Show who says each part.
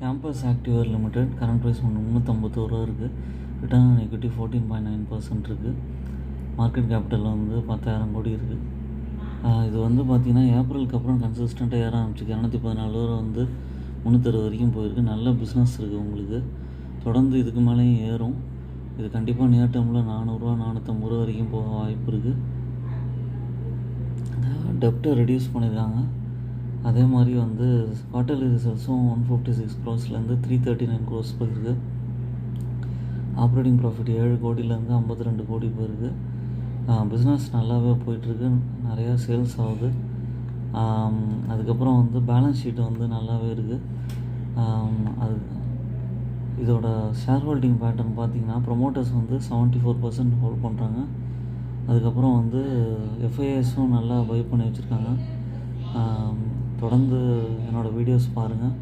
Speaker 1: Campus ஆக்டிவேர் limited current price ரூ. 351 இருக்குது. Return on equity 14.9% இருக்குது. மார்க்கெட் கேபிட்டல் வந்து 10,000 கோடி இருக்குது. இது வந்து பார்த்திங்கன்னா ஏப்ரலுக்கு அப்புறம் கன்சிஸ்டண்ட்டாக ஏற ஆரம்பிச்சு 214 ரூபா வந்து 360 வரைக்கும் போயிருக்கு. நல்ல பிஸ்னஸ் இருக்குது உங்களுக்கு. தொடர்ந்து இதுக்கு மேலேயும் ஏறும். இது கண்டிப்பாக நியர் டேர்மில் 400 450 ரூபா வரைக்கும் போக வாய்ப்பு இருக்குது. டெப்ட்டை ரெடியூஸ் பண்ணியிருக்காங்க. அதே மாதிரி வந்து குவார்ட்டர்லி ரிசல்ட்ஸும் 156 க்ரோஸ்லேருந்து 339 க்ரோஸ் போயிருக்கு. ஆப்ரேட்டிங் ப்ராஃபிட் 7 கோடியிலேருந்து 52 கோடி போயிருக்கு. பிஸ்னஸ் நல்லாவே போயிட்டுருக்கு. நிறையா சேல்ஸ் ஆகுது. அதுக்கப்புறம் வந்து பேலன்ஸ் ஷீட் வந்து நல்லாவே இருக்குது. அது இதோட ஷேர் ஹோல்டிங் பேட்டர்ன் பார்த்திங்கன்னா ப்ரொமோட்டர்ஸ் வந்து 74% ஹோல்ட் பண்ணுறாங்க. அதுக்கப்புறம் வந்து எஃப்ஐஎஸும் நல்லா பை பண்ணி வச்சுருக்காங்க. தொடர்ந்து என்னோடய வீடியோஸ் பாருங்கள்.